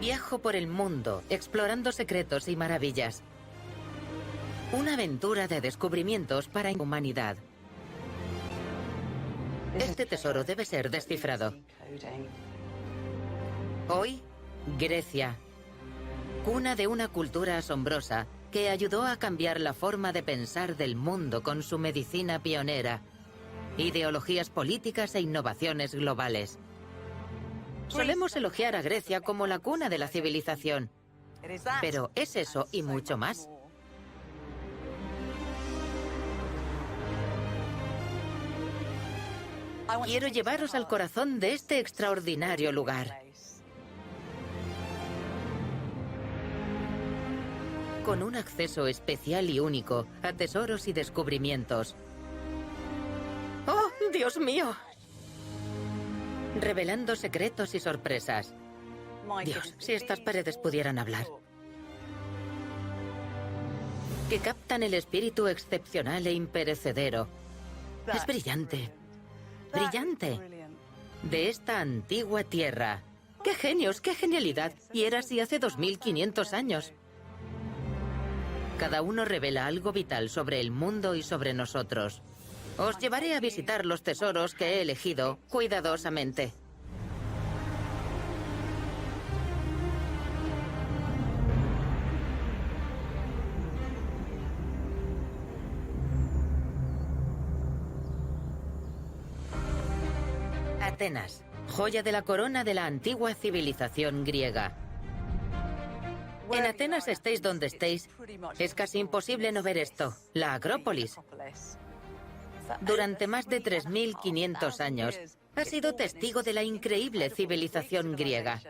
Viajo por el mundo, explorando secretos y maravillas. Una aventura de descubrimientos para la humanidad. Este tesoro debe ser descifrado. Hoy, Grecia. Cuna de una cultura asombrosa que ayudó a cambiar la forma de pensar del mundo con su medicina pionera, ideologías políticas e innovaciones globales. Solemos elogiar a Grecia como la cuna de la civilización, pero ¿es eso y mucho más? Quiero llevaros al corazón de este extraordinario lugar. Con un acceso especial y único a tesoros y descubrimientos. ¡Oh, Dios mío! Revelando secretos y sorpresas. Dios, si estas paredes pudieran hablar. Que captan el espíritu excepcional e imperecedero. Es brillante. Brillante. De esta antigua tierra. ¡Qué genios, qué genialidad! Y era así hace 2500 años. Cada uno revela algo vital sobre el mundo y sobre nosotros. Os llevaré a visitar los tesoros que he elegido cuidadosamente. Atenas, joya de la corona de la antigua civilización griega. En Atenas estéis donde estéis, es casi imposible no ver esto, la Acrópolis. Durante más de 3500 años, ha sido testigo de la increíble civilización griega.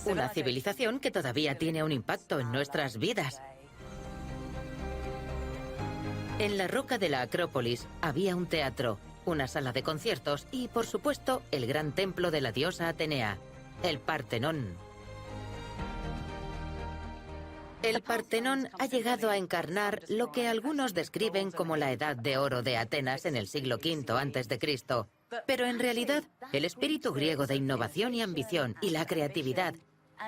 Una civilización que todavía tiene un impacto en nuestras vidas. En la roca de la Acrópolis había un teatro, una sala de conciertos y, por supuesto, el gran templo de la diosa Atenea, el Partenón. El Partenón ha llegado a encarnar lo que algunos describen como la Edad de Oro de Atenas en el siglo V a.C., pero en realidad el espíritu griego de innovación y ambición y la creatividad,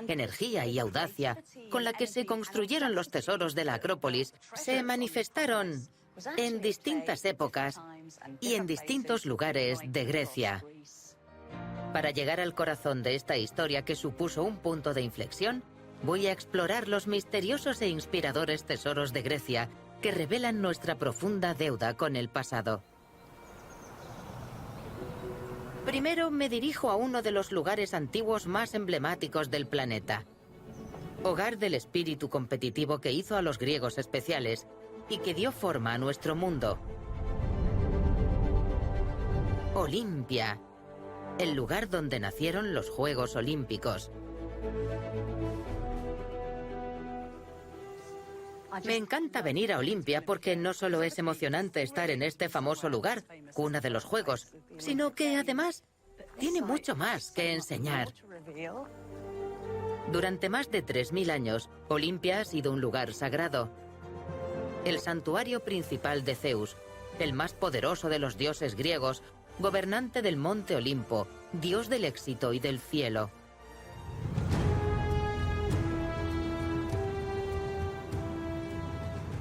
energía y audacia con la que se construyeron los tesoros de la Acrópolis se manifestaron en distintas épocas y en distintos lugares de Grecia. Para llegar al corazón de esta historia que supuso un punto de inflexión, voy a explorar los misteriosos e inspiradores tesoros de Grecia que revelan nuestra profunda deuda con el pasado. Primero me dirijo a uno de los lugares antiguos más emblemáticos del planeta. Hogar del espíritu competitivo que hizo a los griegos especiales y que dio forma a nuestro mundo. Olimpia, el lugar donde nacieron los Juegos Olímpicos. Me encanta venir a Olimpia porque no solo es emocionante estar en este famoso lugar, cuna de los Juegos, sino que además tiene mucho más que enseñar. Durante más de 3000 años, Olimpia ha sido un lugar sagrado. El santuario principal de Zeus, el más poderoso de los dioses griegos, gobernante del monte Olimpo, dios del éxito y del cielo.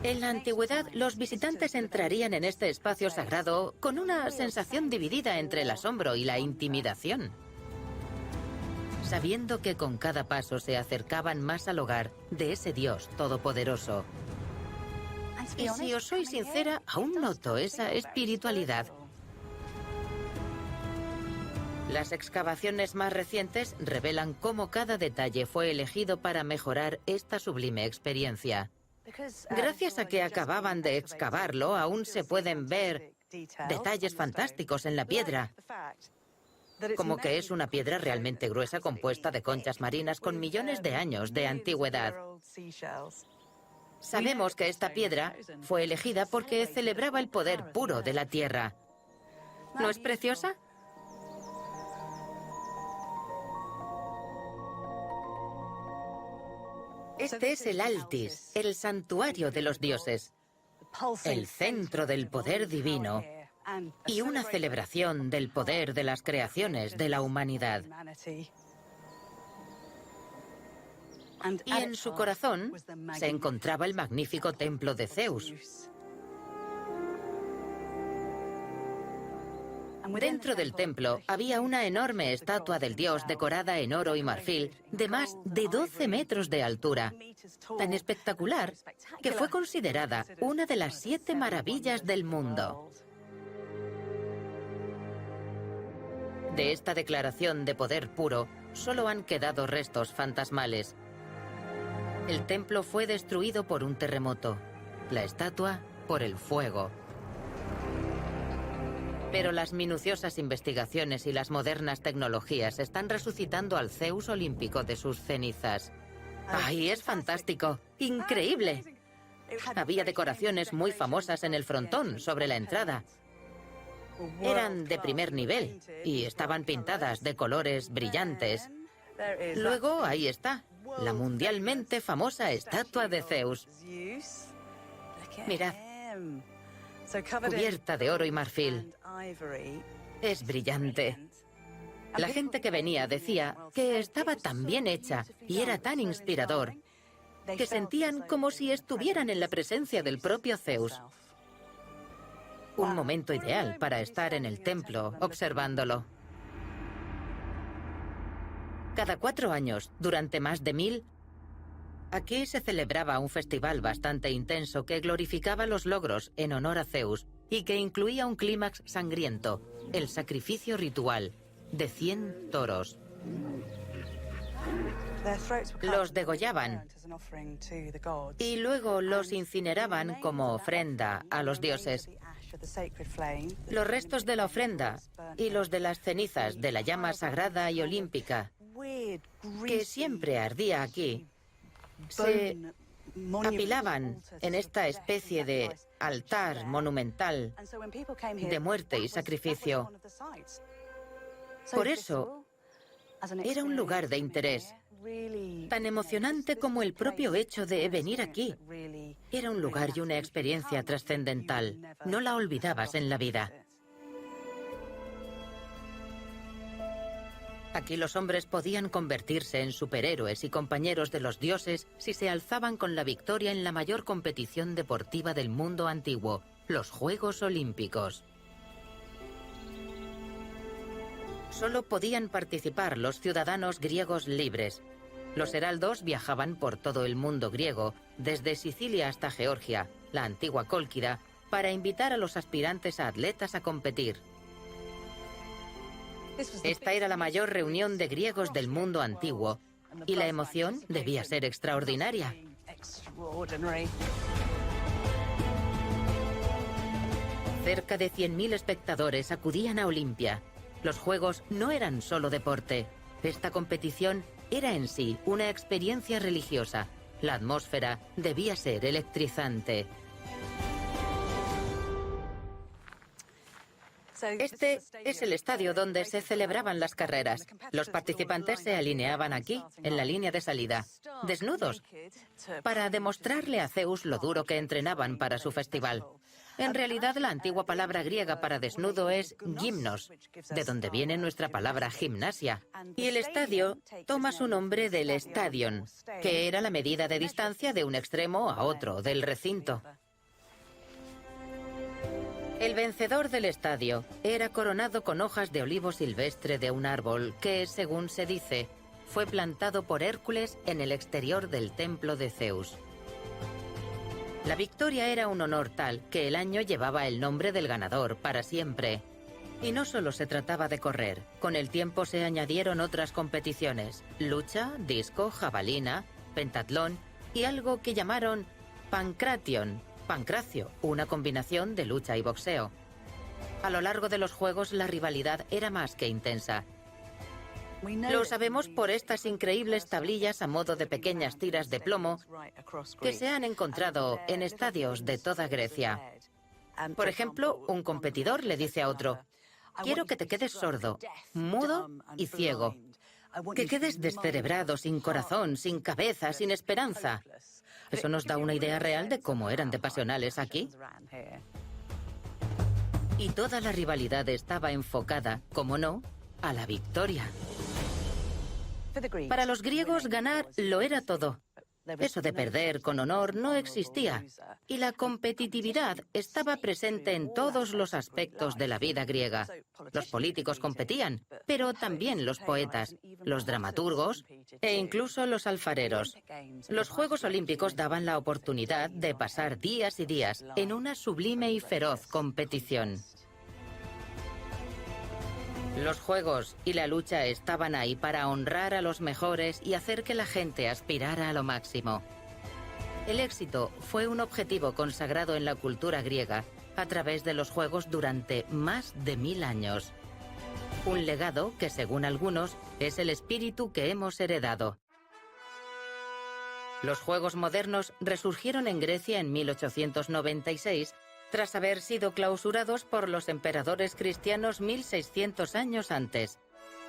En la antigüedad, los visitantes entrarían en este espacio sagrado con una sensación dividida entre el asombro y la intimidación, sabiendo que con cada paso se acercaban más al hogar de ese Dios todopoderoso. Y si os soy sincera, aún noto esa espiritualidad. Las excavaciones más recientes revelan cómo cada detalle fue elegido para mejorar esta sublime experiencia. Gracias a que acababan de excavarlo, aún se pueden ver detalles fantásticos en la piedra, como que es una piedra realmente gruesa compuesta de conchas marinas con millones de años de antigüedad. Sabemos que esta piedra fue elegida porque celebraba el poder puro de la tierra. ¿No es preciosa? Este es el Altis, el santuario de los dioses, el centro del poder divino y una celebración del poder de las creaciones de la humanidad. Y en su corazón se encontraba el magnífico templo de Zeus. Dentro del templo había una enorme estatua del dios decorada en oro y marfil de más de 12 metros de altura, tan espectacular que fue considerada una de las 7 maravillas del mundo. De esta declaración de poder puro solo han quedado restos fantasmales. El templo fue destruido por un terremoto, la estatua por el fuego. Pero las minuciosas investigaciones y las modernas tecnologías están resucitando al Zeus olímpico de sus cenizas. ¡Ay, es fantástico! ¡Increíble! Había decoraciones muy famosas en el frontón, sobre la entrada. Eran de primer nivel y estaban pintadas de colores brillantes. Luego, ahí está, la mundialmente famosa estatua de Zeus. Mirad. Cubierta de oro y marfil. Es brillante. La gente que venía decía que estaba tan bien hecha y era tan inspirador que sentían como si estuvieran en la presencia del propio Zeus. Un momento ideal para estar en el templo observándolo. Cada 4 años, durante más de 1000, aquí se celebraba un festival bastante intenso que glorificaba los logros en honor a Zeus y que incluía un clímax sangriento, el sacrificio ritual de 100 toros. Los degollaban y luego los incineraban como ofrenda a los dioses. Los restos de la ofrenda y los de las cenizas de la llama sagrada y olímpica, que siempre ardía aquí, se apilaban en esta especie de altar monumental de muerte y sacrificio. Por eso, era un lugar de interés, tan emocionante como el propio hecho de venir aquí. Era un lugar y una experiencia trascendental. No la olvidabas en la vida. Aquí los hombres podían convertirse en superhéroes y compañeros de los dioses si se alzaban con la victoria en la mayor competición deportiva del mundo antiguo, los Juegos Olímpicos. Solo podían participar los ciudadanos griegos libres. Los heraldos viajaban por todo el mundo griego, desde Sicilia hasta Georgia, la antigua Cólquida, para invitar a los aspirantes a atletas a competir. Esta era la mayor reunión de griegos del mundo antiguo, y la emoción debía ser extraordinaria. Cerca de 100.000 espectadores acudían a Olimpia. Los Juegos no eran solo deporte. Esta competición era en sí una experiencia religiosa. La atmósfera debía ser electrizante. Este es el estadio donde se celebraban las carreras. Los participantes se alineaban aquí, en la línea de salida, desnudos, para demostrarle a Zeus lo duro que entrenaban para su festival. En realidad, la antigua palabra griega para desnudo es gimnos, de donde viene nuestra palabra gimnasia. Y el estadio toma su nombre del estadion, que era la medida de distancia de un extremo a otro del recinto. El vencedor del estadio era coronado con hojas de olivo silvestre de un árbol que, según se dice, fue plantado por Hércules en el exterior del templo de Zeus. La victoria era un honor tal que el año llevaba el nombre del ganador para siempre. Y no solo se trataba de correr, con el tiempo se añadieron otras competiciones: lucha, disco, jabalina, pentatlón y algo que llamaron pancracio, una combinación de lucha y boxeo. A lo largo de los Juegos la rivalidad era más que intensa. Lo sabemos por estas increíbles tablillas a modo de pequeñas tiras de plomo que se han encontrado en estadios de toda Grecia. Por ejemplo, un competidor le dice a otro: quiero que te quedes sordo, mudo y ciego. Que quedes descerebrado, sin corazón, sin cabeza, sin esperanza. Eso nos da una idea real de cómo eran de pasionales aquí. Y toda la rivalidad estaba enfocada, como no, a la victoria. Para los griegos ganar lo era todo. Eso de perder con honor no existía, y la competitividad estaba presente en todos los aspectos de la vida griega. Los políticos competían, pero también los poetas, los dramaturgos e incluso los alfareros. Los Juegos Olímpicos daban la oportunidad de pasar días y días en una sublime y feroz competición. Los juegos y la lucha estaban ahí para honrar a los mejores y hacer que la gente aspirara a lo máximo. El éxito fue un objetivo consagrado en la cultura griega a través de los juegos durante más de 1000 años. Un legado que, según algunos, es el espíritu que hemos heredado. Los juegos modernos resurgieron en Grecia en 1896, tras haber sido clausurados por los emperadores cristianos 1600 años antes.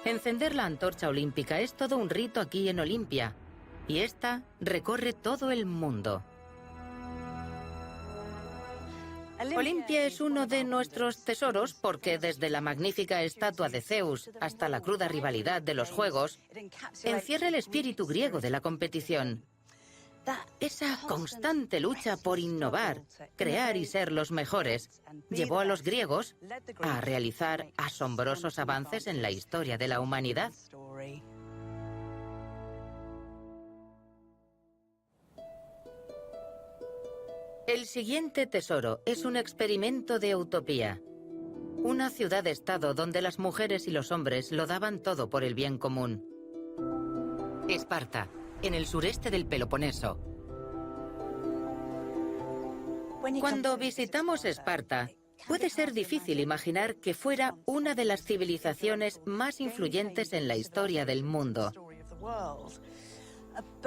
Encender la antorcha olímpica es todo un rito aquí en Olimpia, y esta recorre todo el mundo. Olimpia es uno de nuestros tesoros porque desde la magnífica estatua de Zeus hasta la cruda rivalidad de los Juegos, encierra el espíritu griego de la competición. Esa constante lucha por innovar, crear y ser los mejores, llevó a los griegos a realizar asombrosos avances en la historia de la humanidad. El siguiente tesoro es un experimento de utopía. Una ciudad-estado donde las mujeres y los hombres lo daban todo por el bien común. Esparta, en el sureste del Peloponeso. Cuando visitamos Esparta, puede ser difícil imaginar que fuera una de las civilizaciones más influyentes en la historia del mundo.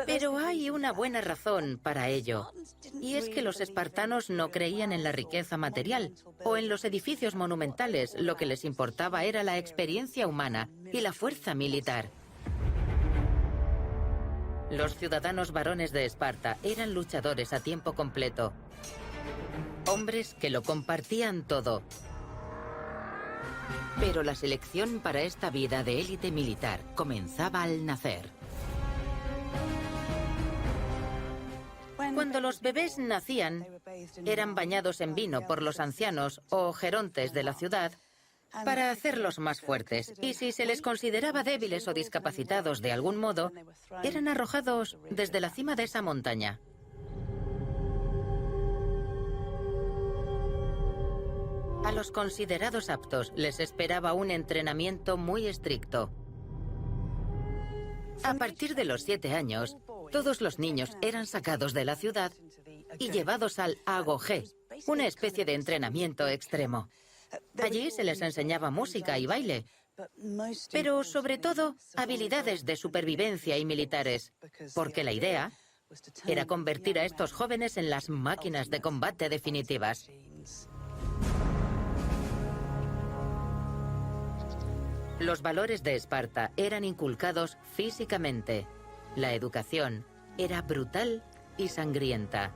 Pero hay una buena razón para ello, y es que los espartanos no creían en la riqueza material o en los edificios monumentales. Lo que les importaba era la experiencia humana y la fuerza militar. Los ciudadanos varones de Esparta eran luchadores a tiempo completo. Hombres que lo compartían todo. Pero la selección para esta vida de élite militar comenzaba al nacer. Cuando los bebés nacían, eran bañados en vino por los ancianos o gerontes de la ciudad para hacerlos más fuertes, y si se les consideraba débiles o discapacitados de algún modo, eran arrojados desde la cima de esa montaña. A los considerados aptos les esperaba un entrenamiento muy estricto. A partir de los 7 años, todos los niños eran sacados de la ciudad y llevados al agogé, una especie de entrenamiento extremo. Allí se les enseñaba música y baile, pero sobre todo habilidades de supervivencia y militares, porque la idea era convertir a estos jóvenes en las máquinas de combate definitivas. Los valores de Esparta eran inculcados físicamente. La educación era brutal y sangrienta.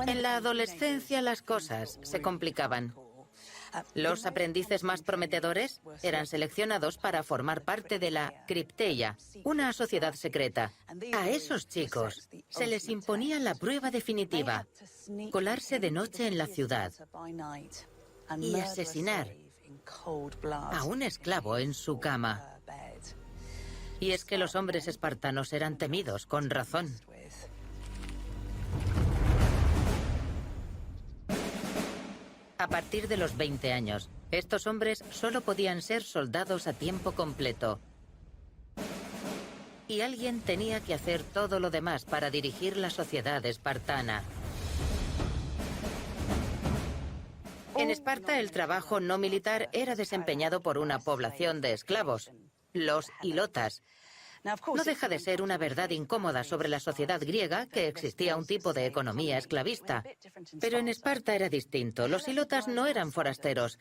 En la adolescencia las cosas se complicaban. Los aprendices más prometedores eran seleccionados para formar parte de la Cripteia, una sociedad secreta. A esos chicos se les imponía la prueba definitiva: colarse de noche en la ciudad y asesinar a un esclavo en su cama. Y es que los hombres espartanos eran temidos con razón. A partir de los 20 años, estos hombres solo podían ser soldados a tiempo completo. Y alguien tenía que hacer todo lo demás para dirigir la sociedad espartana. En Esparta, el trabajo no militar era desempeñado por una población de esclavos, los hilotas. No deja de ser una verdad incómoda sobre la sociedad griega que existía un tipo de economía esclavista. Pero en Esparta era distinto. Los hilotas no eran forasteros.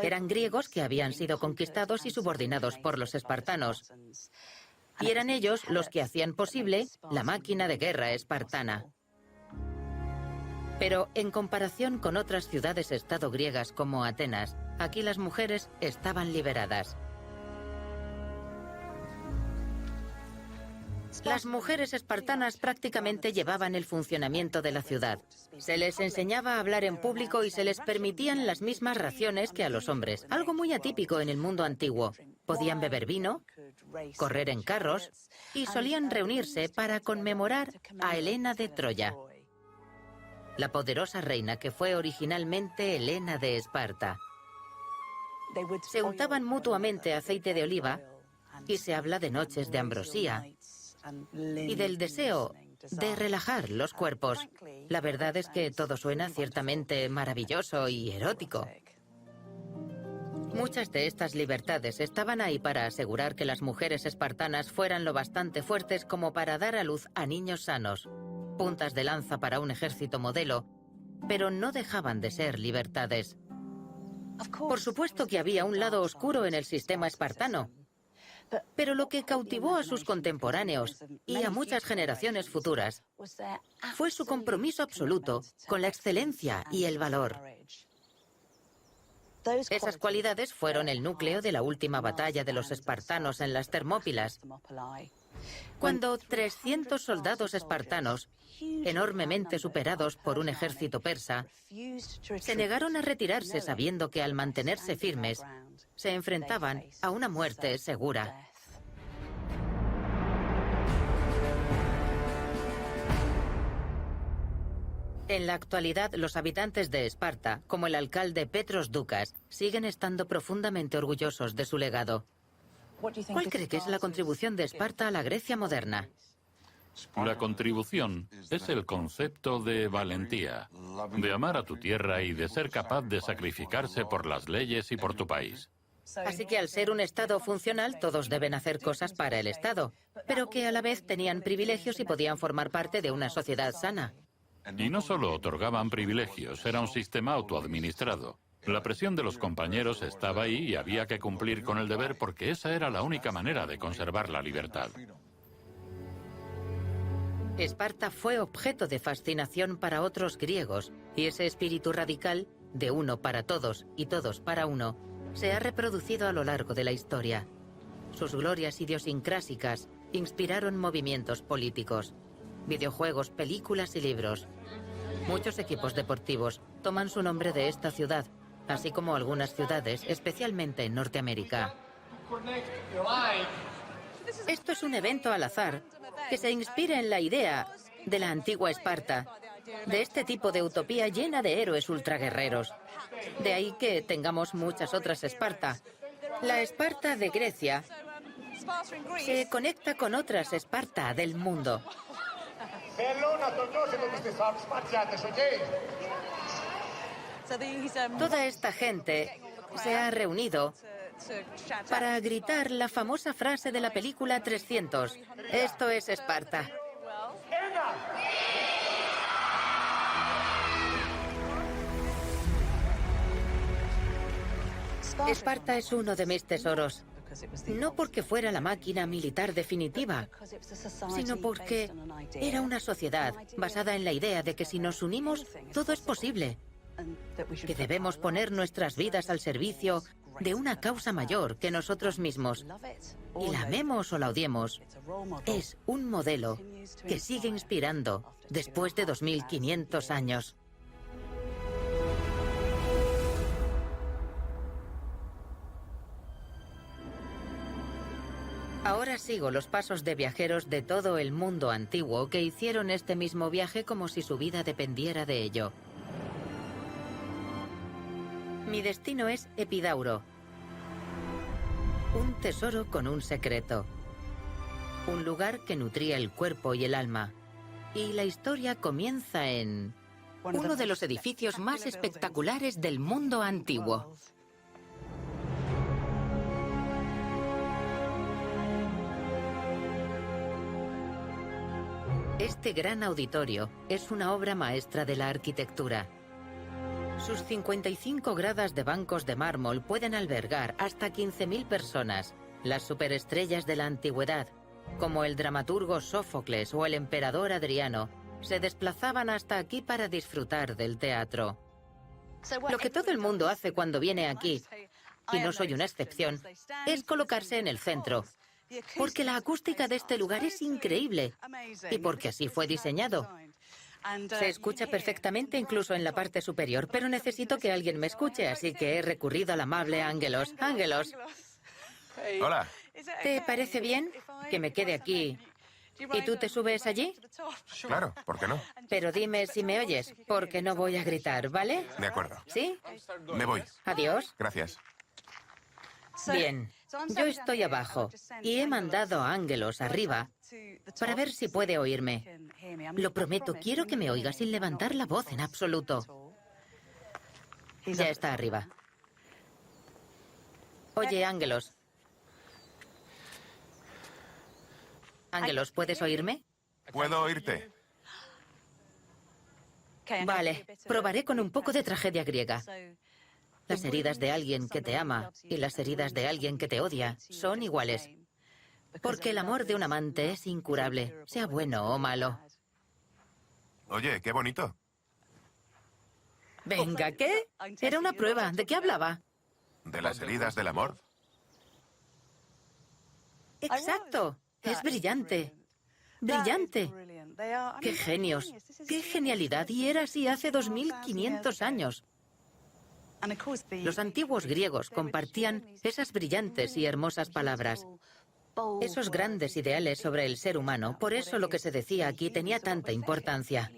Eran griegos que habían sido conquistados y subordinados por los espartanos. Y eran ellos los que hacían posible la máquina de guerra espartana. Pero en comparación con otras ciudades-estado griegas como Atenas, aquí las mujeres estaban liberadas. Las mujeres espartanas prácticamente llevaban el funcionamiento de la ciudad. Se les enseñaba a hablar en público y se les permitían las mismas raciones que a los hombres, algo muy atípico en el mundo antiguo. Podían beber vino, correr en carros y solían reunirse para conmemorar a Helena de Troya, la poderosa reina que fue originalmente Helena de Esparta. Se untaban mutuamente aceite de oliva y se habla de noches de ambrosía y del deseo de relajar los cuerpos. La verdad es que todo suena ciertamente maravilloso y erótico. Muchas de estas libertades estaban ahí para asegurar que las mujeres espartanas fueran lo bastante fuertes como para dar a luz a niños sanos, puntas de lanza para un ejército modelo, pero no dejaban de ser libertades. Por supuesto que había un lado oscuro en el sistema espartano, pero lo que cautivó a sus contemporáneos y a muchas generaciones futuras fue su compromiso absoluto con la excelencia y el valor. Esas cualidades fueron el núcleo de la última batalla de los espartanos en las Termópilas, cuando 300 soldados espartanos, enormemente superados por un ejército persa, se negaron a retirarse sabiendo que al mantenerse firmes, se enfrentaban a una muerte segura. En la actualidad, los habitantes de Esparta, como el alcalde Petros Doukas, siguen estando profundamente orgullosos de su legado. ¿Cuál cree que es la contribución de Esparta a la Grecia moderna? La contribución es el concepto de valentía, de amar a tu tierra y de ser capaz de sacrificarse por las leyes y por tu país. Así que al ser un Estado funcional, todos deben hacer cosas para el Estado, pero que a la vez tenían privilegios y podían formar parte de una sociedad sana. Y no solo otorgaban privilegios, era un sistema autoadministrado. La presión de los compañeros estaba ahí y había que cumplir con el deber porque esa era la única manera de conservar la libertad. Esparta fue objeto de fascinación para otros griegos, y ese espíritu radical, de uno para todos y todos para uno, se ha reproducido a lo largo de la historia. Sus glorias idiosincrásicas inspiraron movimientos políticos, videojuegos, películas y libros. Muchos equipos deportivos toman su nombre de esta ciudad, así como algunas ciudades, especialmente en Norteamérica. Esto es un evento al azar que se inspira en la idea de la antigua Esparta, de este tipo de utopía llena de héroes ultraguerreros. De ahí que tengamos muchas otras Esparta. La Esparta de Grecia se conecta con otras Esparta del mundo. Toda esta gente se ha reunido para gritar la famosa frase de la película 300. Esto es Esparta. Esparta es uno de mis tesoros. No porque fuera la máquina militar definitiva, sino porque era una sociedad basada en la idea de que si nos unimos, todo es posible. Que debemos poner nuestras vidas al servicio de una causa mayor que nosotros mismos. Y la amemos o la odiemos, es un modelo que sigue inspirando después de 2500 años. Ahora sigo los pasos de viajeros de todo el mundo antiguo que hicieron este mismo viaje como si su vida dependiera de ello. Mi destino es Epidauro, un tesoro con un secreto, un lugar que nutría el cuerpo y el alma. Y la historia comienza en uno de los edificios más espectaculares del mundo antiguo. Este gran auditorio es una obra maestra de la arquitectura. Sus 55 gradas de bancos de mármol pueden albergar hasta 15.000 personas, las superestrellas de la antigüedad, como el dramaturgo Sófocles o el emperador Adriano, se desplazaban hasta aquí para disfrutar del teatro. Lo que todo el mundo hace cuando viene aquí, y no soy una excepción, es colocarse en el centro, porque la acústica de este lugar es increíble y porque así fue diseñado. Se escucha perfectamente incluso en la parte superior, pero necesito que alguien me escuche, así que he recurrido al amable Ángelos. Ángelos, Hola. ¿te parece bien que me quede aquí y tú te subes allí? Claro, ¿por qué no? Pero dime si me oyes, porque no voy a gritar, ¿vale? De acuerdo. ¿Sí? Me voy. Adiós. Gracias. Bien, yo estoy abajo y he mandado a Ángelos arriba para ver si puede oírme. Lo prometo, quiero que me oiga sin levantar la voz en absoluto. Ya está arriba. Oye, Ángelos. Ángelos, ¿puedes oírme? ¿Puedo oírte? Vale, probaré con un poco de tragedia griega. Las heridas de alguien que te ama y las heridas de alguien que te odia son iguales. Porque el amor de un amante es incurable, sea bueno o malo. Oye, qué bonito. Venga, ¿qué? Era una prueba. ¿De qué hablaba? De las heridas del amor. Exacto. Es brillante. Brillante. ¡Qué genios! ¡Qué genialidad! Y era así hace 2500 años. Los antiguos griegos compartían esas brillantes y hermosas palabras, esos grandes ideales sobre el ser humano. Por eso lo que se decía aquí tenía tanta importancia.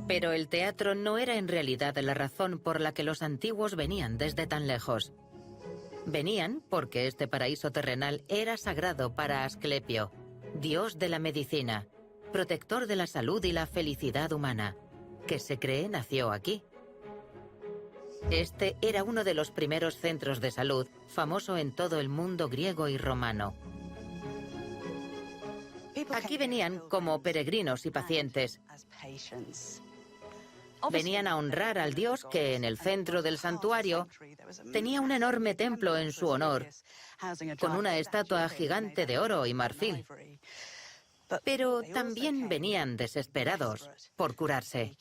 Pero el teatro no era en realidad la razón por la que los antiguos venían desde tan lejos. Venían porque este paraíso terrenal era sagrado para Asclepio, dios de la medicina, protector de la salud y la felicidad humana, que se cree nació aquí. Este era uno de los primeros centros de salud, famoso en todo el mundo griego y romano. Aquí venían como peregrinos y pacientes. Venían a honrar al dios que en el centro del santuario tenía un enorme templo en su honor, con una estatua gigante de oro y marfil. Pero también venían desesperados por curarse.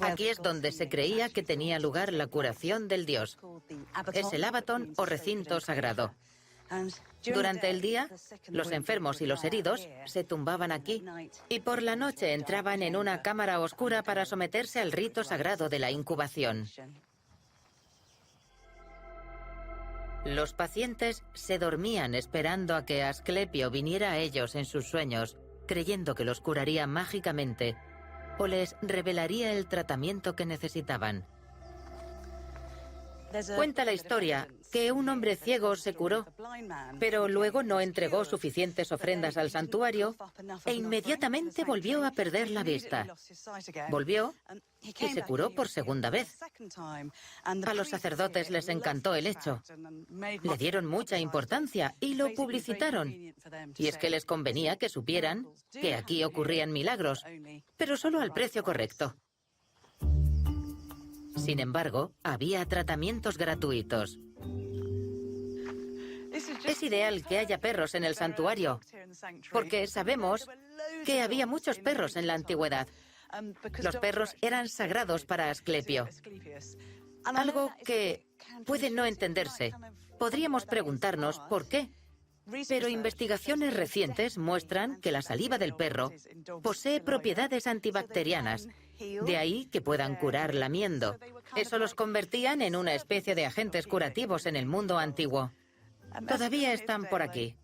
Aquí es donde se creía que tenía lugar la curación del dios. Es el Abatón o recinto sagrado. Durante el día, los enfermos y los heridos se tumbaban aquí y por la noche entraban en una cámara oscura para someterse al rito sagrado de la incubación. Los pacientes se dormían esperando a que Asclepio viniera a ellos en sus sueños, creyendo que los curaría mágicamente o les revelaría el tratamiento que necesitaban. Cuenta la historia que un hombre ciego se curó, pero luego no entregó suficientes ofrendas al santuario e inmediatamente volvió a perder la vista. Volvió y se curó por segunda vez. A los sacerdotes les encantó el hecho. Le dieron mucha importancia y lo publicitaron. Y es que les convenía que supieran que aquí ocurrían milagros, pero solo al precio correcto. Sin embargo, había tratamientos gratuitos. Es ideal que haya perros en el santuario, porque sabemos que había muchos perros en la antigüedad. Los perros eran sagrados para Asclepio. Algo que puede no entenderse. Podríamos preguntarnos por qué. Pero investigaciones recientes muestran que la saliva del perro posee propiedades antibacterianas. De ahí que puedan curar lamiendo. Eso los convertían en una especie de agentes curativos en el mundo antiguo. Todavía están por aquí.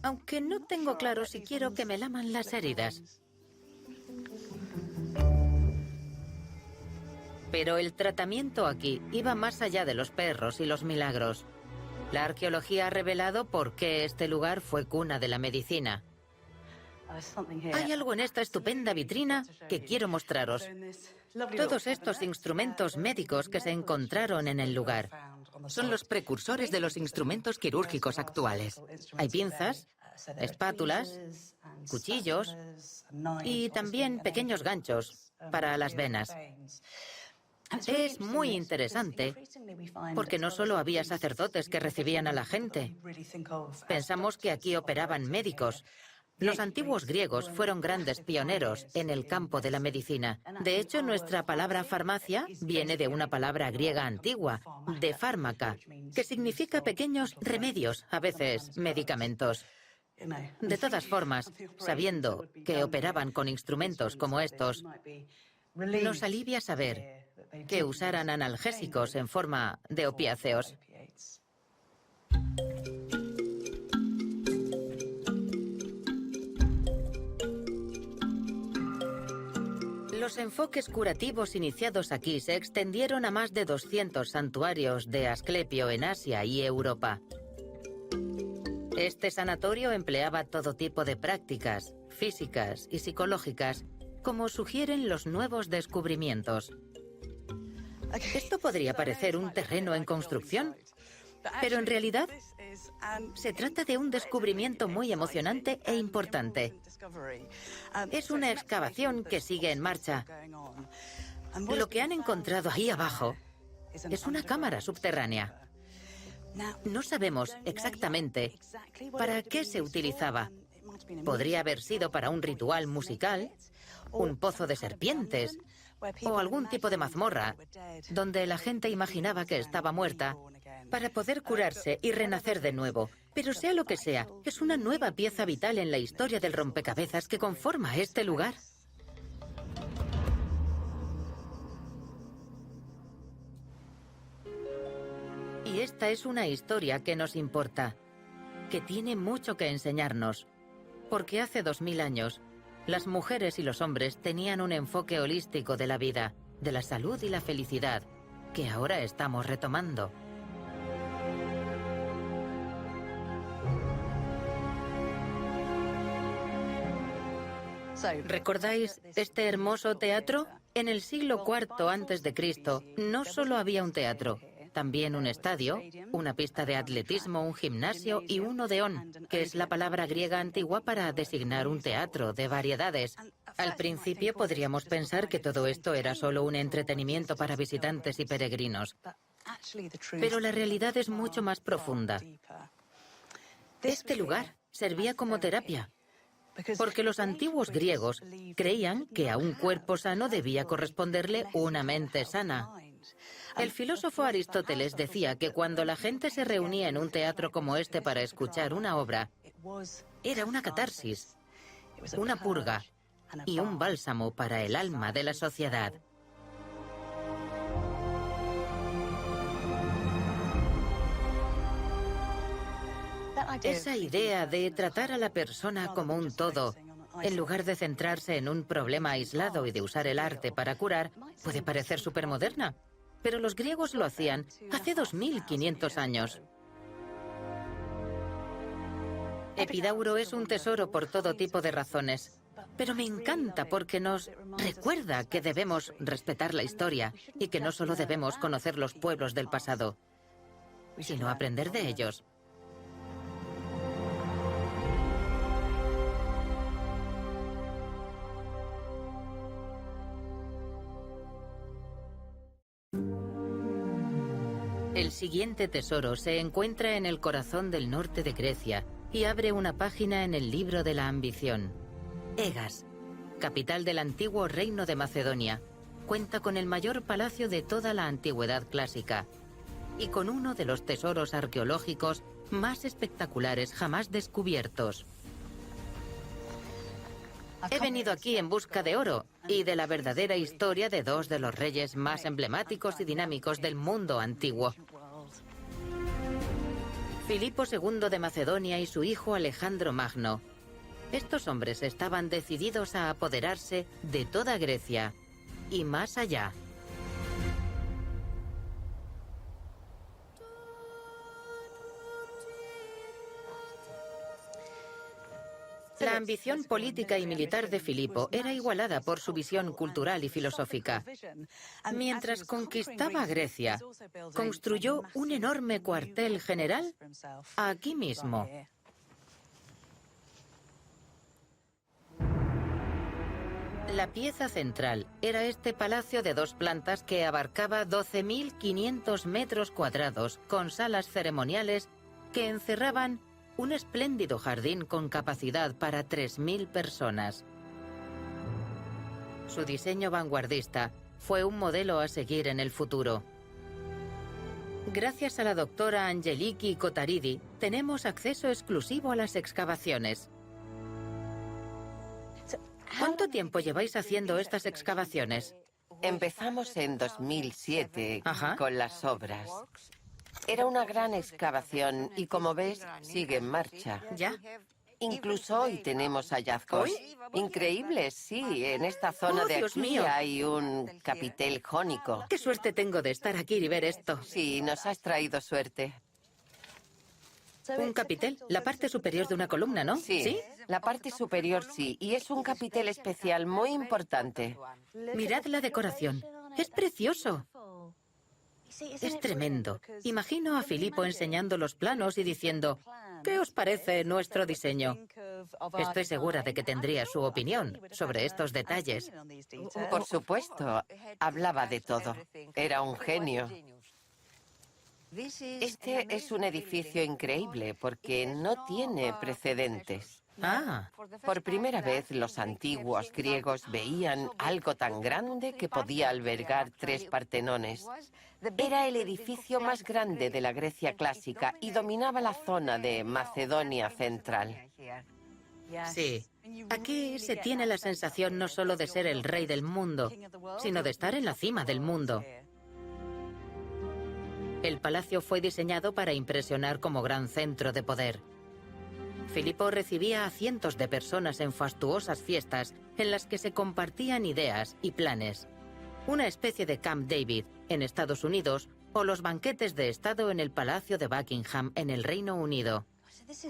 Aunque no tengo claro si quiero que me laman las heridas. Pero el tratamiento aquí iba más allá de los perros y los milagros. La arqueología ha revelado por qué este lugar fue cuna de la medicina. Hay algo en esta estupenda vitrina que quiero mostraros. Todos estos instrumentos médicos que se encontraron en el lugar son los precursores de los instrumentos quirúrgicos actuales. Hay pinzas, espátulas, cuchillos y también pequeños ganchos para las venas. Es muy interesante porque no solo había sacerdotes que recibían a la gente. Pensamos que aquí operaban médicos, Los antiguos griegos fueron grandes pioneros en el campo de la medicina. De hecho, nuestra palabra farmacia viene de una palabra griega antigua, de fármaca, que significa pequeños remedios, a veces medicamentos. De todas formas, sabiendo que operaban con instrumentos como estos, nos alivia saber que usaran analgésicos en forma de opiáceos. Los enfoques curativos iniciados aquí se extendieron a más de 200 santuarios de Asclepio en Asia y Europa. Este sanatorio empleaba todo tipo de prácticas físicas y psicológicas, como sugieren los nuevos descubrimientos. Esto podría parecer un terreno en construcción, pero en realidad se trata de un descubrimiento muy emocionante e importante. Es una excavación que sigue en marcha. Lo que han encontrado ahí abajo es una cámara subterránea. No sabemos exactamente para qué se utilizaba. Podría haber sido para un ritual musical, un pozo de serpientes o algún tipo de mazmorra donde la gente imaginaba que estaba muerta para poder curarse y renacer de nuevo. Pero sea lo que sea, es una nueva pieza vital en la historia del rompecabezas que conforma este lugar. Y esta es una historia que nos importa, que tiene mucho que enseñarnos, porque hace 2000 años, las mujeres y los hombres tenían un enfoque holístico de la vida, de la salud y la felicidad, que ahora estamos retomando. ¿Recordáis este hermoso teatro? En el siglo IV a.C. no solo había un teatro, también un estadio, una pista de atletismo, un gimnasio y un odeón, que es la palabra griega antigua para designar un teatro de variedades. Al principio podríamos pensar que todo esto era solo un entretenimiento para visitantes y peregrinos, pero la realidad es mucho más profunda. Este lugar servía como terapia, porque los antiguos griegos creían que a un cuerpo sano debía corresponderle una mente sana. El filósofo Aristóteles decía que cuando la gente se reunía en un teatro como este para escuchar una obra, era una catarsis, una purga y un bálsamo para el alma de la sociedad. Esa idea de tratar a la persona como un todo, en lugar de centrarse en un problema aislado y de usar el arte para curar, puede parecer supermoderna. Pero los griegos lo hacían hace 2500 años. Epidauro es un tesoro por todo tipo de razones, pero me encanta porque nos recuerda que debemos respetar la historia y que no solo debemos conocer los pueblos del pasado, sino aprender de ellos. El siguiente tesoro se encuentra en el corazón del norte de Grecia y abre una página en el libro de la ambición. Egas, capital del antiguo reino de Macedonia, cuenta con el mayor palacio de toda la antigüedad clásica y con uno de los tesoros arqueológicos más espectaculares jamás descubiertos. He venido aquí en busca de oro y de la verdadera historia de dos de los reyes más emblemáticos y dinámicos del mundo antiguo. Filipo II de Macedonia y su hijo Alejandro Magno. Estos hombres estaban decididos a apoderarse de toda Grecia y más allá. La ambición política y militar de Filipo era igualada por su visión cultural y filosófica. Mientras conquistaba Grecia, construyó un enorme cuartel general aquí mismo. La pieza central era este palacio de 2 plantas que abarcaba 12.500 metros cuadrados, con salas ceremoniales que encerraban un espléndido jardín con capacidad para 3.000 personas. Su diseño vanguardista fue un modelo a seguir en el futuro. Gracias a la doctora Angeliki Kotaridi, tenemos acceso exclusivo a las excavaciones. ¿Cuánto tiempo lleváis haciendo estas excavaciones? Empezamos en 2007 Ajá. con las obras. Era una gran excavación y, como ves, sigue en marcha. ¿Ya? Incluso hoy tenemos hallazgos increíbles, sí. En esta zona ¡Oh, de Dios aquí mío! hay un capitel jónico. ¡Qué suerte tengo de estar aquí y ver esto! Sí, nos has traído suerte. Un capitel, la parte superior de una columna, ¿no? Sí, la parte superior sí, y es un capitel especial muy importante. Mirad la decoración. ¡Es precioso! Es tremendo. Imagino a Filipo enseñando los planos y diciendo, ¿qué os parece nuestro diseño? Estoy segura de que tendría su opinión sobre estos detalles. Por supuesto, hablaba de todo. Era un genio. Este es un edificio increíble porque no tiene precedentes. Ah, Por primera vez los antiguos griegos veían algo tan grande que podía albergar 3 Partenones. Era el edificio más grande de la Grecia clásica y dominaba la zona de Macedonia Central. sí. Aquí se tiene la sensación no solo de ser el rey del mundo, sino de estar en la cima del mundo. El palacio fue diseñado para impresionar como gran centro de poder. Filipo recibía a cientos de personas en fastuosas fiestas en las que se compartían ideas y planes. Una especie de Camp David en Estados Unidos o los banquetes de Estado en el Palacio de Buckingham en el Reino Unido.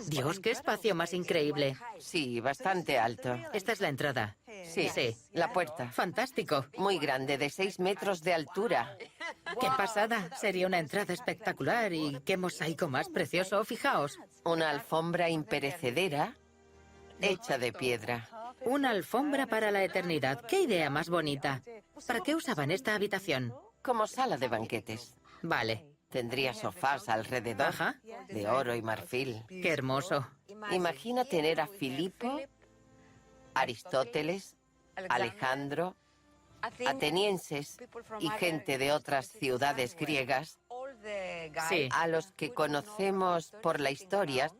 Dios, qué espacio más increíble. Sí, bastante alto. Esta es la entrada. Sí, Sí. la puerta. Fantástico. Muy grande, de 6 metros de altura. ¡Qué pasada! Sería una entrada espectacular y qué mosaico más precioso, fijaos. Una alfombra imperecedera hecha de piedra. Una alfombra para la eternidad. ¡Qué idea más bonita! ¿Para qué usaban esta habitación? Como sala de banquetes. Vale. Tendría sofás alrededor, Ajá. de oro y marfil. ¡Qué hermoso! Imagina tener a Filipo, Aristóteles, Alejandro, atenienses y gente de otras ciudades griegas, Sí. a los que conocemos por la historia,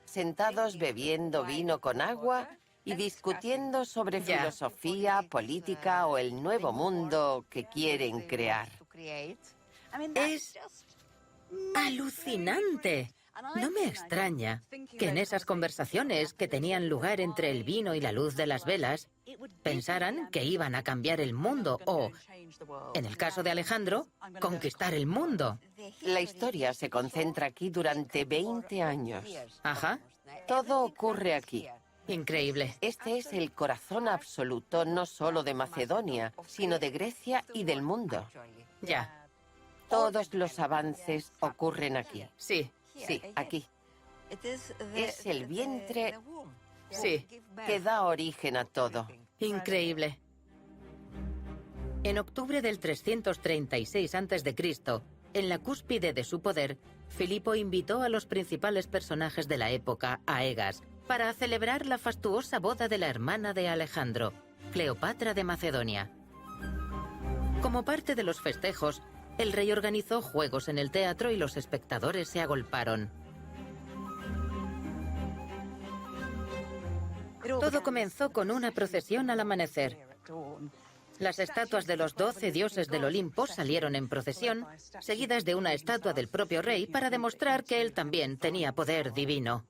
sentados bebiendo vino con agua y discutiendo sobre Ya. filosofía, política o el nuevo mundo que quieren crear. Es alucinante. No me extraña que en esas conversaciones que tenían lugar entre el vino y la luz de las velas, pensaran que iban a cambiar el mundo o, en el caso de Alejandro, conquistar el mundo. La historia se concentra aquí durante 20 años. Ajá. Todo ocurre aquí. Increíble. Este es el corazón absoluto no solo de Macedonia, sino de Grecia y del mundo. Ya. Todos los avances ocurren aquí. Sí. Sí, aquí. Es el vientre Sí. que da origen a todo. Increíble. En octubre del 336 a.C., en la cúspide de su poder, Filipo invitó a los principales personajes de la época a Egas para celebrar la fastuosa boda de la hermana de Alejandro, Cleopatra de Macedonia. Como parte de los festejos, el rey organizó juegos en el teatro y los espectadores se agolparon. Todo comenzó con una procesión al amanecer. Las estatuas de los 12 dioses del Olimpo salieron en procesión, seguidas de una estatua del propio rey para demostrar que él también tenía poder divino.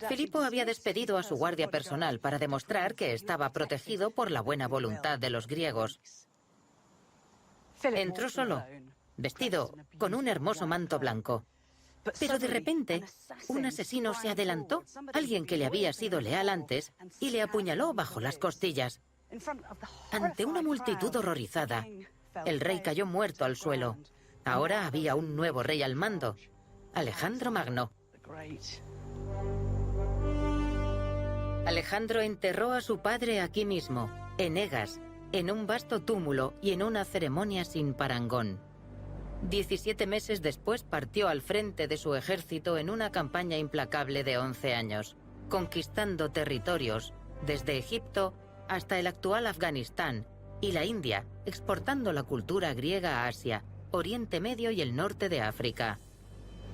Filipo había despedido a su guardia personal para demostrar que estaba protegido por la buena voluntad de los griegos. Entró solo, vestido con un hermoso manto blanco. Pero de repente, un asesino se adelantó, alguien que le había sido leal antes, y le apuñaló bajo las costillas. Ante una multitud horrorizada, el rey cayó muerto al suelo. Ahora había un nuevo rey al mando, Alejandro Magno. Alejandro enterró a su padre aquí mismo, en Egas, en un vasto túmulo y en una ceremonia sin parangón. 17 meses después partió al frente de su ejército en una campaña implacable de 11 años, conquistando territorios desde Egipto hasta el actual Afganistán y la India, exportando la cultura griega a Asia, Oriente Medio y el norte de África.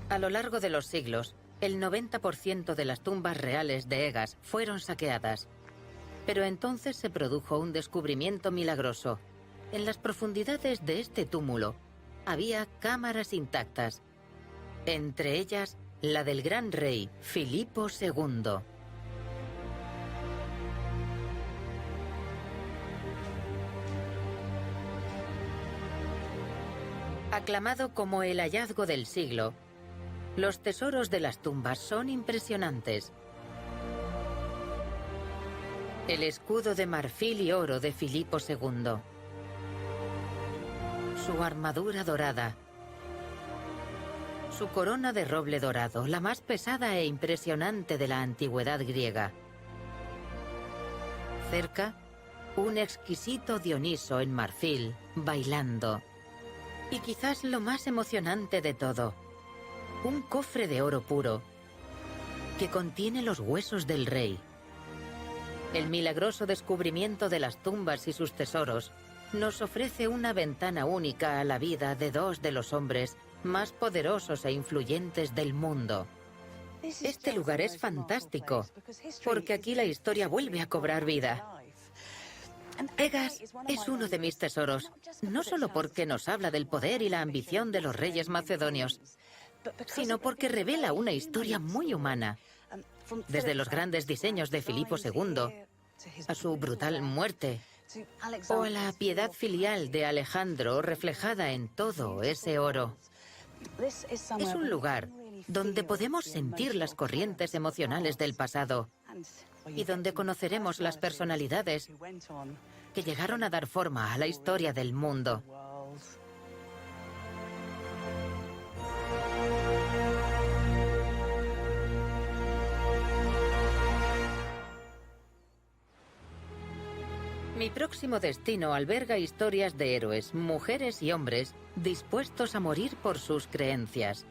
A lo largo de los siglos, el 90% de las tumbas reales de Egas fueron saqueadas. Pero entonces se produjo un descubrimiento milagroso. En las profundidades de este túmulo había cámaras intactas, entre ellas la del gran rey Filipo II. Aclamado como el hallazgo del siglo, los tesoros de las tumbas son impresionantes. El escudo de marfil y oro de Filipo II. Su armadura dorada. Su corona de roble dorado, la más pesada e impresionante de la antigüedad griega. Cerca, un exquisito Dioniso en marfil, bailando. Y quizás lo más emocionante de todo, un cofre de oro puro que contiene los huesos del rey. El milagroso descubrimiento de las tumbas y sus tesoros nos ofrece una ventana única a la vida de dos de los hombres más poderosos e influyentes del mundo. Este lugar es fantástico, porque aquí la historia vuelve a cobrar vida. Egas es uno de mis tesoros, no solo porque nos habla del poder y la ambición de los reyes macedonios, sino porque revela una historia muy humana. Desde los grandes diseños de Filipo II, a su brutal muerte, o a la piedad filial de Alejandro reflejada en todo ese oro. Es un lugar donde podemos sentir las corrientes emocionales del pasado y donde conoceremos las personalidades que llegaron a dar forma a la historia del mundo. Mi próximo destino alberga historias de héroes, mujeres y hombres dispuestos a morir por sus creencias.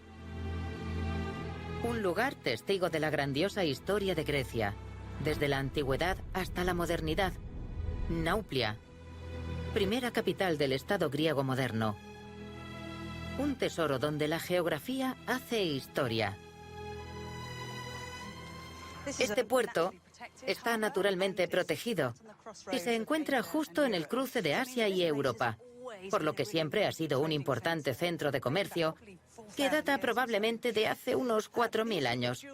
Un lugar testigo de la grandiosa historia de Grecia, desde la antigüedad hasta la modernidad. Nauplia, primera capital del Estado griego moderno. Un tesoro donde la geografía hace historia. Este puerto está naturalmente protegido y se encuentra justo en el cruce de Asia y Europa, por lo que siempre ha sido un importante centro de comercio que data probablemente de hace unos 4000 años.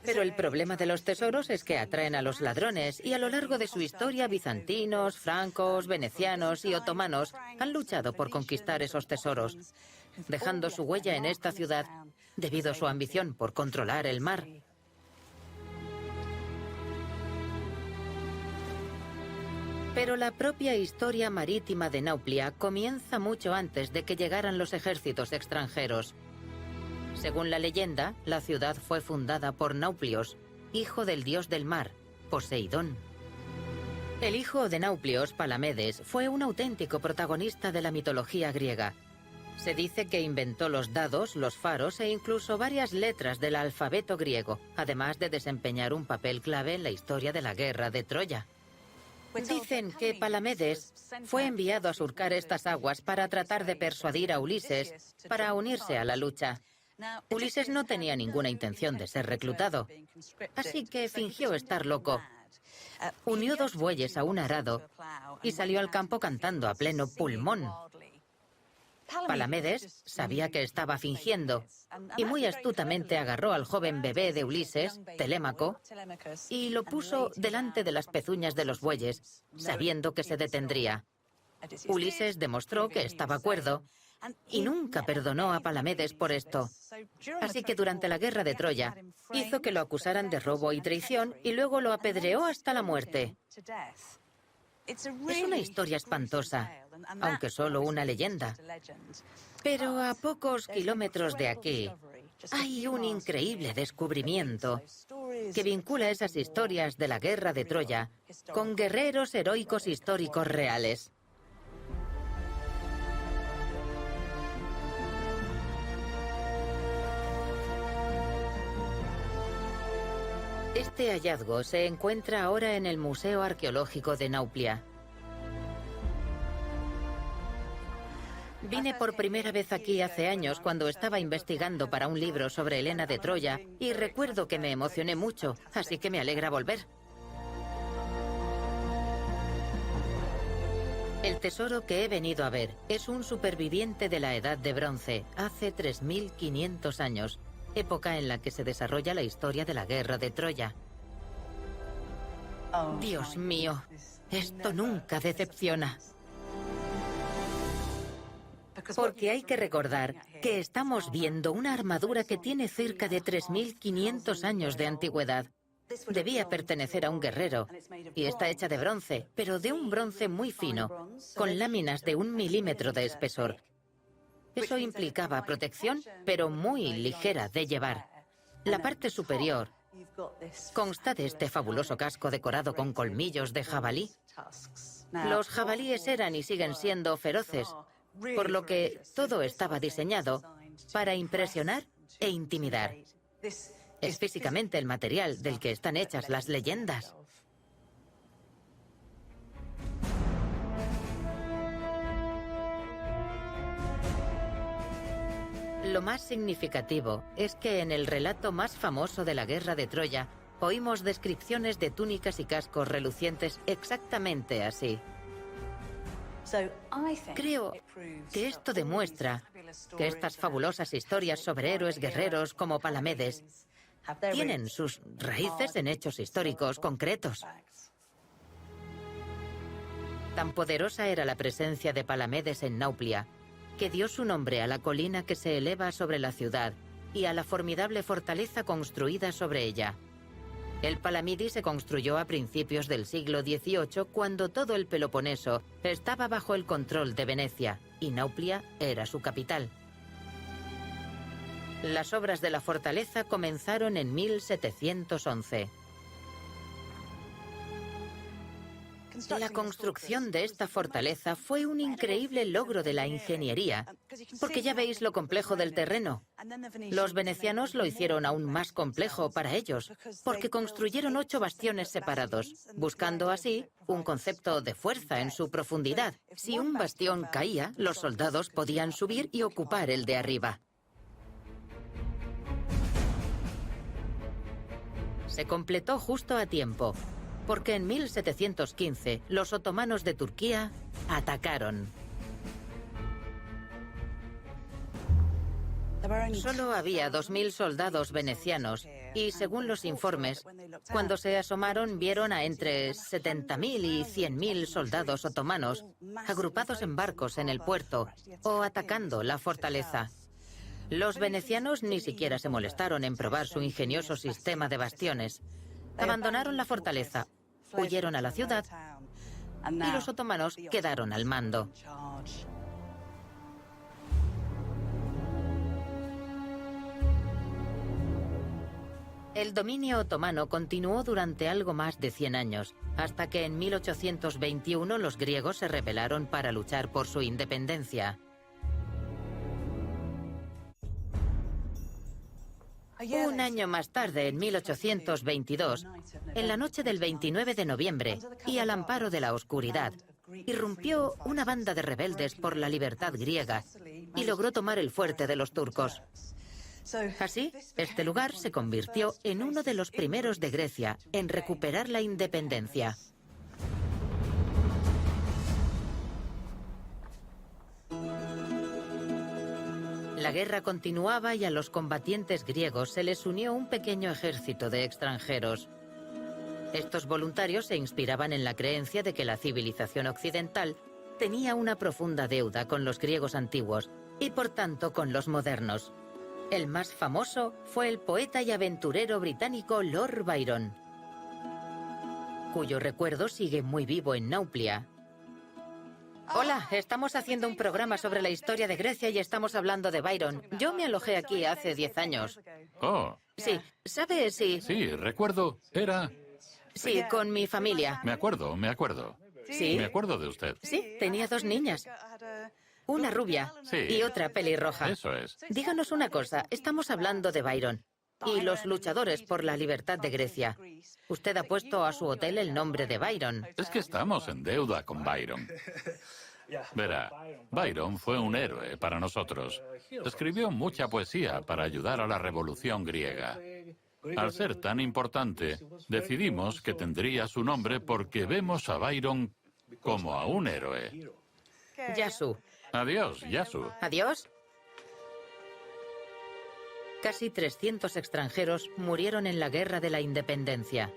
Pero el problema de los tesoros es que atraen a los ladrones y a lo largo de su historia bizantinos, francos, venecianos y otomanos han luchado por conquistar esos tesoros, dejando su huella en esta ciudad debido a su ambición por controlar el mar. Pero la propia historia marítima de Nauplia comienza mucho antes de que llegaran los ejércitos extranjeros. Según la leyenda, la ciudad fue fundada por Nauplios, hijo del dios del mar, Poseidón. El hijo de Nauplios, Palamedes, fue un auténtico protagonista de la mitología griega. Se dice que inventó los dados, los faros e incluso varias letras del alfabeto griego, además de desempeñar un papel clave en la historia de la guerra de Troya. Dicen que Palamedes fue enviado a surcar estas aguas para tratar de persuadir a Ulises para unirse a la lucha. Ulises no tenía ninguna intención de ser reclutado, así que fingió estar loco. Unió 2 bueyes a un arado y salió al campo cantando a pleno pulmón. Palamedes sabía que estaba fingiendo y muy astutamente agarró al joven bebé de Ulises, Telémaco, y lo puso delante de las pezuñas de los bueyes, sabiendo que se detendría. Ulises demostró que estaba cuerdo y nunca perdonó a Palamedes por esto. Así que durante la guerra de Troya hizo que lo acusaran de robo y traición y luego lo apedreó hasta la muerte. Es una historia espantosa, aunque solo una leyenda. Pero a pocos kilómetros de aquí hay un increíble descubrimiento que vincula esas historias de la guerra de Troya con guerreros heroicos históricos reales. Este hallazgo se encuentra ahora en el Museo Arqueológico de Nauplia. Vine por primera vez aquí hace años cuando estaba investigando para un libro sobre Helena de Troya y recuerdo que me emocioné mucho, así que me alegra volver. El tesoro que he venido a ver es un superviviente de la Edad de Bronce, hace 3500 años, época en la que se desarrolla la historia de la guerra de Troya. Dios mío, esto nunca decepciona. Porque hay que recordar que estamos viendo una armadura que tiene cerca de 3500 años de antigüedad. Debía pertenecer a un guerrero, y está hecha de bronce, pero de un bronce muy fino, con láminas de 1 milímetro de espesor. Eso implicaba protección, pero muy ligera de llevar. La parte superior consta de este fabuloso casco decorado con colmillos de jabalí. Los jabalíes eran y siguen siendo feroces, por lo que todo estaba diseñado para impresionar e intimidar. Es físicamente el material del que están hechas las leyendas. Lo más significativo es que en el relato más famoso de la guerra de Troya oímos descripciones de túnicas y cascos relucientes exactamente así. Creo que esto demuestra que estas fabulosas historias sobre héroes guerreros como Palamedes tienen sus raíces en hechos históricos concretos. Tan poderosa era la presencia de Palamedes en Nauplia, que dio su nombre a la colina que se eleva sobre la ciudad y a la formidable fortaleza construida sobre ella. El Palamidi se construyó a principios del siglo XVIII, cuando todo el Peloponeso estaba bajo el control de Venecia y Nauplia era su capital. Las obras de la fortaleza comenzaron en 1711. La construcción de esta fortaleza fue un increíble logro de la ingeniería, porque ya veis lo complejo del terreno. Los venecianos lo hicieron aún más complejo para ellos, porque construyeron 8 bastiones separados, buscando así un concepto de fuerza en su profundidad. Si un bastión caía, los soldados podían subir y ocupar el de arriba. Se completó justo a tiempo, porque en 1715 los otomanos de Turquía atacaron. Solo había 2000 soldados venecianos y, según los informes, cuando se asomaron vieron a entre 70.000 y 100.000 soldados otomanos agrupados en barcos en el puerto o atacando la fortaleza. Los venecianos ni siquiera se molestaron en probar su ingenioso sistema de bastiones. Abandonaron la fortaleza, huyeron a la ciudad y los otomanos quedaron al mando. El dominio otomano continuó durante algo más de 100 años, hasta que en 1821 los griegos se rebelaron para luchar por su independencia. Un año más tarde, en 1822, en la noche del 29 de noviembre, y al amparo de la oscuridad, irrumpió una banda de rebeldes por la libertad griega y logró tomar el fuerte de los turcos. Así, este lugar se convirtió en uno de los primeros de Grecia en recuperar la independencia. La guerra continuaba y a los combatientes griegos se les unió un pequeño ejército de extranjeros. Estos voluntarios se inspiraban en la creencia de que la civilización occidental tenía una profunda deuda con los griegos antiguos y por tanto con los modernos. El más famoso fue el poeta y aventurero británico Lord Byron, cuyo recuerdo sigue muy vivo en Nauplia. Hola, estamos haciendo un programa sobre la historia de Grecia y estamos hablando de Byron. Yo me alojé aquí hace 10 años. Oh. Sí, ¿sabe si...? Sí, recuerdo. Era... Sí, con mi familia. Me acuerdo. ¿Sí? Me acuerdo de usted. Sí, tenía 2 niñas. Una rubia Sí. y otra pelirroja. Eso es. Díganos una cosa, estamos hablando de Byron. y los luchadores por la libertad de Grecia. Usted ha puesto a su hotel el nombre de Byron. Es que estamos en deuda con Byron. Verá, Byron fue un héroe para nosotros. Escribió mucha poesía para ayudar a la revolución griega. Al ser tan importante, decidimos que tendría su nombre porque vemos a Byron como a un héroe. Yasu. Adiós, Yasu. Adiós. Casi 300 extranjeros murieron en la Guerra de la Independencia.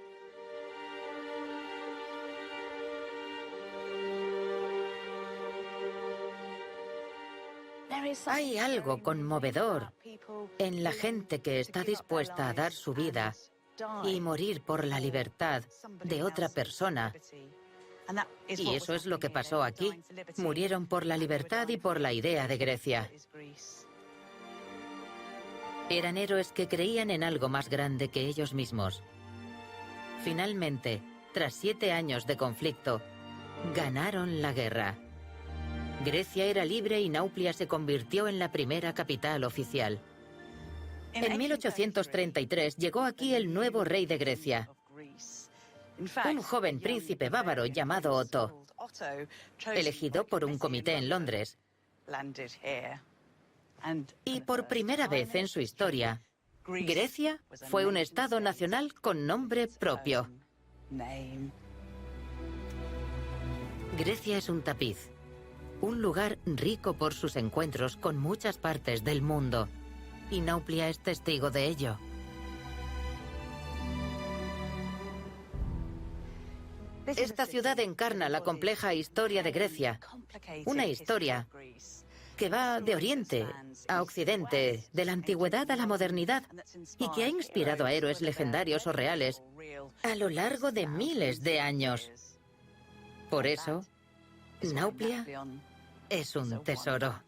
Hay algo conmovedor en la gente que está dispuesta a dar su vida y morir por la libertad de otra persona. Y eso es lo que pasó aquí. Murieron por la libertad y por la idea de Grecia. Eran héroes que creían en algo más grande que ellos mismos. Finalmente, tras 7 años de conflicto, ganaron la guerra. Grecia era libre y Nauplia se convirtió en la primera capital oficial. En 1833 llegó aquí el nuevo rey de Grecia, un joven príncipe bávaro llamado Otto, elegido por un comité en Londres. Y por primera vez en su historia, Grecia fue un estado nacional con nombre propio. Grecia es un tapiz, un lugar rico por sus encuentros con muchas partes del mundo, y Nauplia es testigo de ello. Esta ciudad encarna la compleja historia de Grecia, una historia que va de Oriente a Occidente, de la antigüedad a la modernidad, y que ha inspirado a héroes legendarios o reales a lo largo de miles de años. Por eso, Nauplia es un tesoro.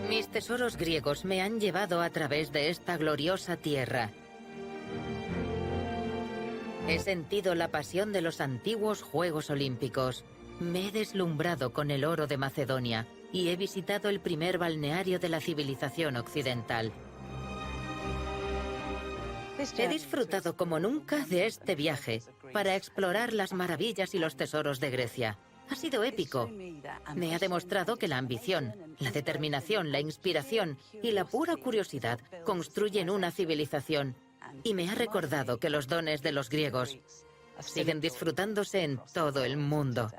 Mis tesoros griegos me han llevado a través de esta gloriosa tierra. He sentido la pasión de los antiguos Juegos Olímpicos. Me he deslumbrado con el oro de Macedonia y he visitado el primer balneario de la civilización occidental. He disfrutado como nunca de este viaje para explorar las maravillas y los tesoros de Grecia. Ha sido épico. Me ha demostrado que la ambición, la determinación, la inspiración y la pura curiosidad construyen una civilización. Y me ha recordado que los dones de los griegos siguen disfrutándose en todo el mundo.